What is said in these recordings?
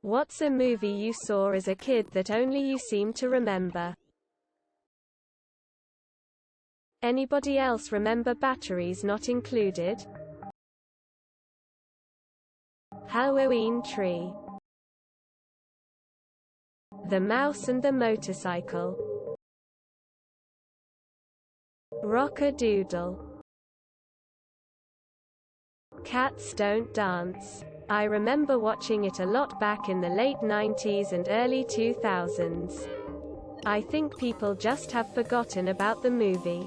What's a movie you saw as a kid that only you seem to remember? Anybody else remember Batteries Not Included? Halloween Tree. The Mouse and the Motorcycle. Rock-a-Doodle. Cats Don't Dance. I remember watching it a lot back in the late 90s and early 2000s. I think people just have forgotten about the movie.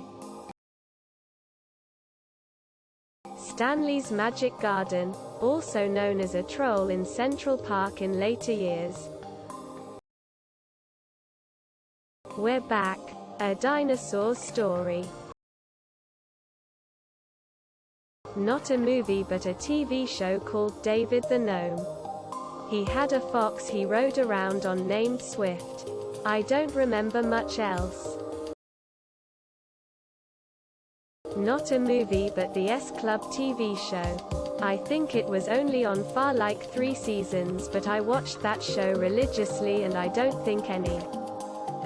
Stanley's Magic Garden, also known as a troll in Central Park in later years. We're Back, A Dinosaur's Story. Not a movie but a TV show called David the Gnome. He had a fox he rode around on named Swift. I don't remember much else. Not a movie but the S Club TV show. I think it was only on for like 3 seasons, but I watched that show religiously and I don't think any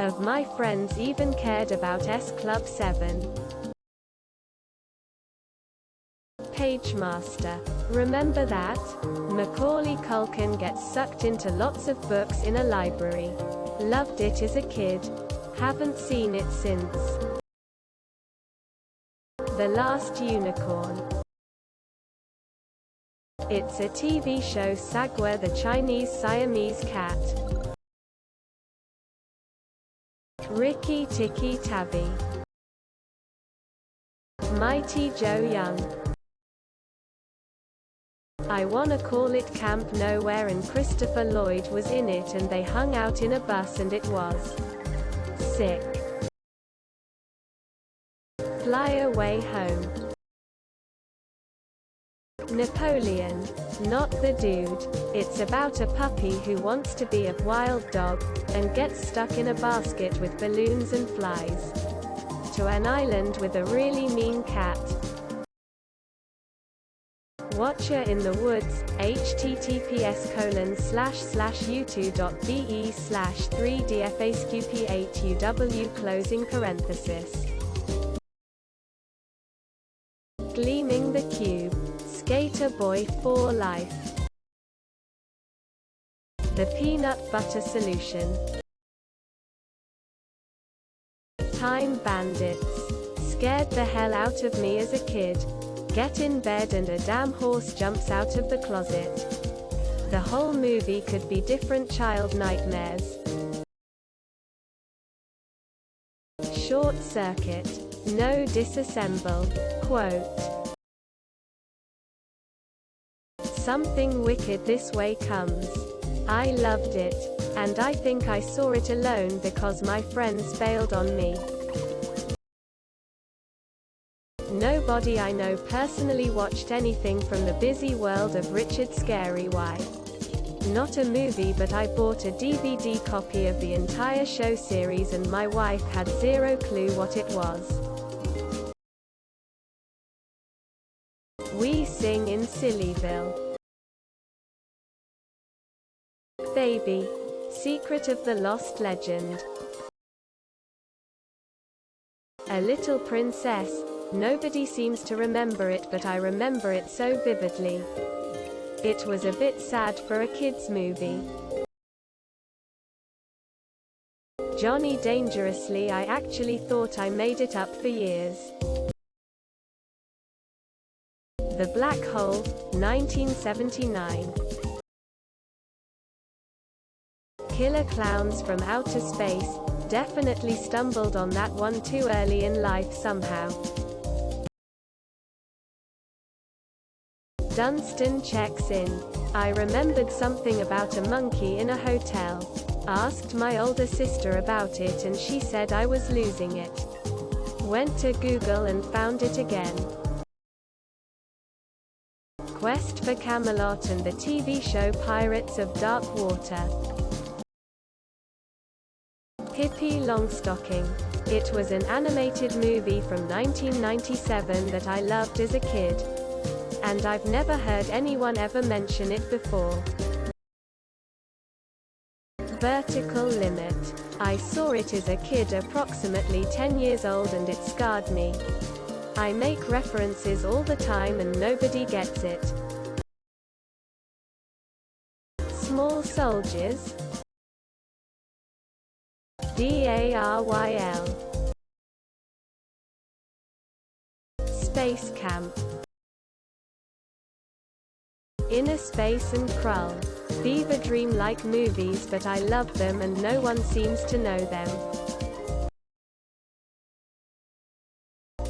of my friends even cared about S Club 7. Pagemaster. Remember that? Macaulay Culkin gets sucked into lots of books in a library. Loved it as a kid. Haven't seen it since. The Last Unicorn. It's a TV show Sagwa the Chinese Siamese cat. Rikki Tikki Tavi. Mighty Joe Young. I Wanna Call It Camp Nowhere and Christopher Lloyd was in it and they hung out in a bus and it was sick. Fly Away Home. Napoleon. Not the Dude. It's about a puppy who wants to be a wild dog, and gets stuck in a basket with balloons and flies to an island with a really mean cat. Watcher in the Woods, https://youtube.be/3dfasqp8uw. Gleaming the Cube. Skater Boy for Life. The Peanut Butter Solution. Time Bandits. Scared the hell out of me as a kid. Get in bed and a damn horse jumps out of the closet. The whole movie could be different child nightmares. Short Circuit. No Disassemble. Quote. Something Wicked This Way Comes. I loved it. And I think I saw it alone because my friends bailed on me. Nobody I know personally watched anything from the busy world of Richard Scary. Why? Not a movie but I bought a DVD copy of the entire show series and my wife had zero clue what it was. We Sing in Sillyville. Baby. Secret of the Lost Legend. A Little Princess. Nobody seems to remember it but I remember it so vividly. It was a bit sad for a kids movie. Johnny Dangerously. I actually thought I made it up for years. The Black Hole, 1979. Killer Clowns from Outer Space. Definitely stumbled on that one too early in life somehow. Dunstan Checks In. I remembered something about a monkey in a hotel. Asked my older sister about it and she said I was losing it. Went to Google and found it again. Quest for Camelot and the TV show Pirates of Dark Water. Pippi Longstocking. It was an animated movie from 1997 that I loved as a kid. And I've never heard anyone ever mention it before. Vertical Limit. I saw it as a kid approximately 10 years old and it scarred me. I make references all the time and nobody gets it. Small Soldiers. DARYL. Space Camp. Inner Space and Krull. Fever dream-like movies, but I love them and no one seems to know them.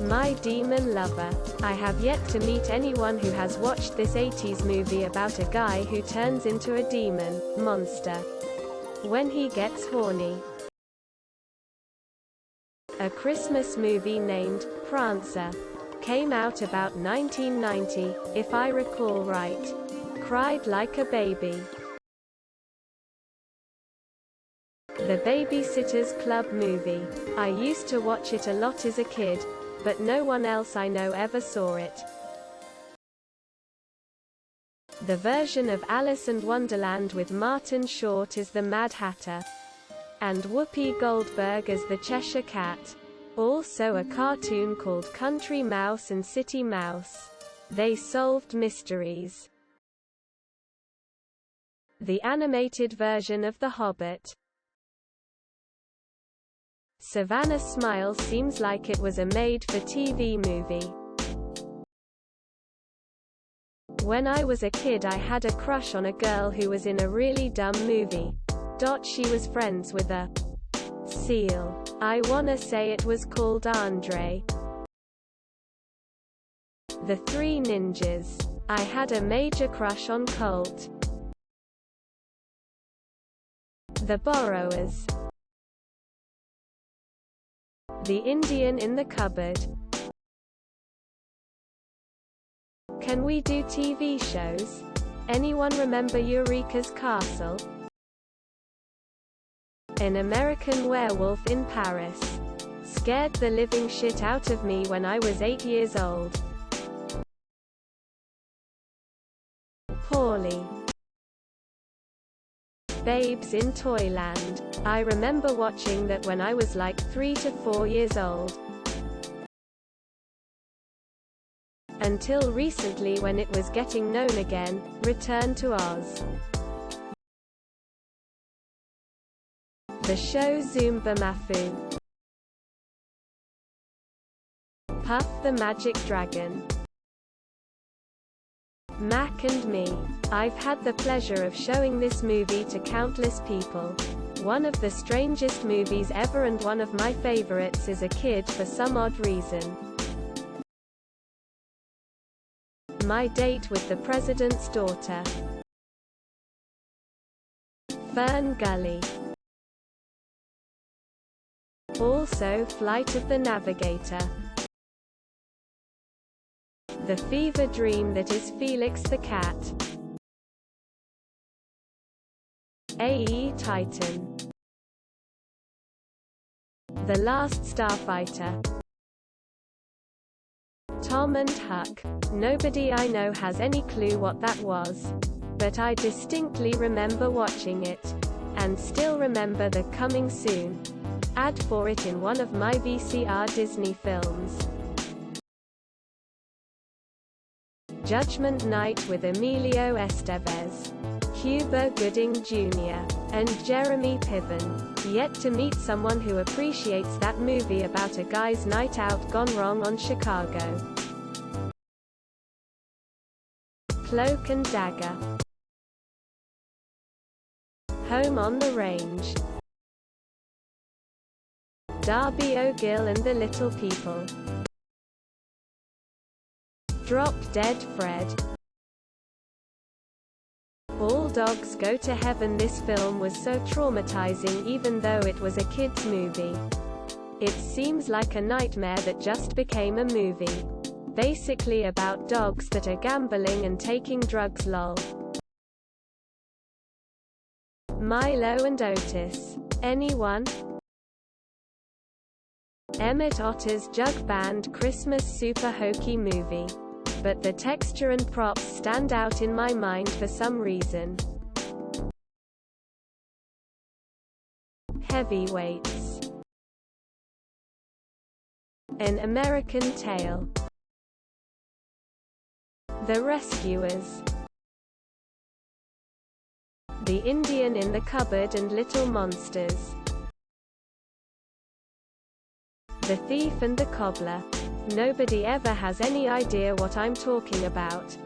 My Demon Lover. I have yet to meet anyone who has watched this 80s movie about a guy who turns into a demon monster when he gets horny. A Christmas movie named Prancer came out about 1990, if I recall right. Cried like a baby. The Babysitter's Club movie. I used to watch it a lot as a kid, but no one else I know ever saw it. The version of Alice in Wonderland with Martin Short as the Mad Hatter and Whoopi Goldberg as the Cheshire Cat. Also a cartoon called Country Mouse and City Mouse. They solved mysteries. The animated version of The Hobbit. Savannah Smile seems like it was a made-for-TV movie. When I was a kid I had a crush on a girl who was in a really dumb movie. She was friends with a seal. I wanna say it was called Andre. The Three Ninjas. I had a major crush on Colt. The Borrowers. The Indian in the Cupboard. Can we do TV shows? Anyone remember Eureka's Castle? An American Werewolf in Paris. Scared the living shit out of me when I was 8 years old. Paulie. Babes in Toyland. I remember watching that when I was like 3 to 4 years old. Until recently when it was getting known again, Return to Oz. The show Zumba Mafu. Puff the Magic Dragon. Mac and Me. I've had the pleasure of showing this movie to countless people. One of the strangest movies ever and one of my favorites as a kid for some odd reason. My Date with the President's Daughter. Fern Gully. Also Flight of the Navigator. The Fever Dream That Is Felix the Cat. A.E. Titan. The Last Starfighter. Tom and Huck. Nobody I know has any clue what that was. But I distinctly remember watching it. And still remember the coming soon ad for it in one of my VCR Disney films. Judgment Night with Emilio Estevez, Cuba Gooding Jr., and Jeremy Piven. Yet to meet someone who appreciates that movie about a guy's night out gone wrong on Chicago. Cloak and Dagger. Home on the Range. Darby O'Gill and the Little People. Drop Dead Fred. All Dogs Go to Heaven. This film was so traumatizing even though it was a kids' movie. It seems like a nightmare that just became a movie. Basically about dogs that are gambling and taking drugs lol. Milo and Otis. Anyone? Emmett Otter's Jug Band Christmas Super Hokey movie. But the texture and props stand out in my mind for some reason. Heavyweights. An American Tale. The Rescuers. The Indian in the Cupboard and Little Monsters. The Thief and the Cobbler. Nobody ever has any idea what I'm talking about.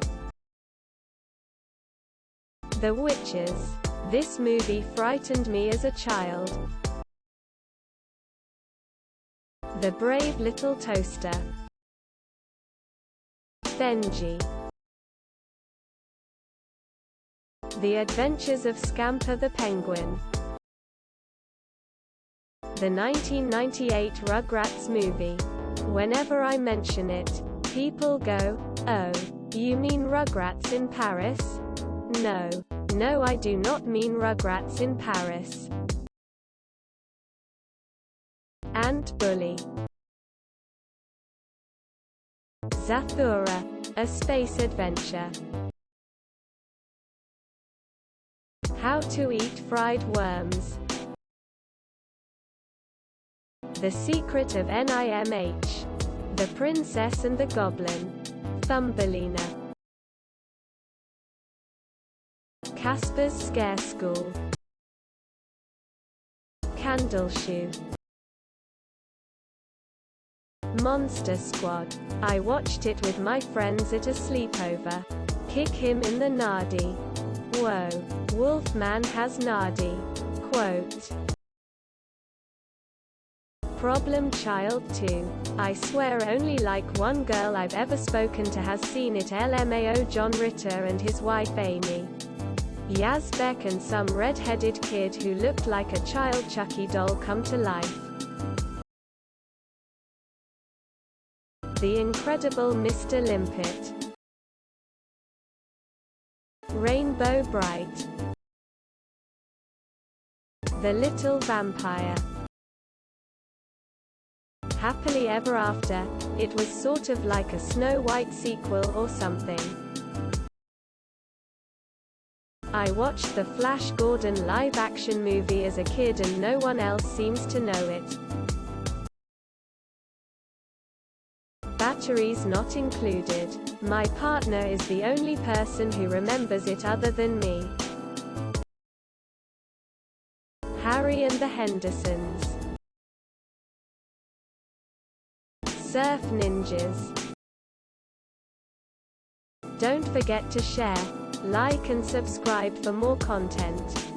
The Witches. This movie frightened me as a child. The Brave Little Toaster. Benji. The Adventures of Scamper the Penguin. The 1998 Rugrats movie. Whenever I mention it, people go, "Oh, you mean Rugrats in Paris?" No, I do not mean Rugrats in Paris. Ant Bully. Zathura, A Space Adventure. How to Eat Fried Worms. The Secret of NIMH. The Princess and the Goblin. Thumbelina. Casper's Scare School. Candleshoe. Monster Squad. I watched it with my friends at a sleepover. Kick him in the nardy. Whoa. Wolfman has nardy. Quote. Problem Child 2. I swear only like one girl I've ever spoken to has seen it. LMAO John Ritter and his wife Amy. Yazbek and some red-headed kid who looked like a child Chucky doll come to life. The Incredible Mr. Limpet. Rainbow Bright. The Little Vampire. Happily Ever After. It was sort of like a Snow White sequel or something. I watched the Flash Gordon live-action movie as a kid and no one else seems to know it. Batteries not included. My partner is the only person who remembers it other than me. Harry and the Hendersons. Surf Ninjas. Don't forget to share, like and subscribe for more content.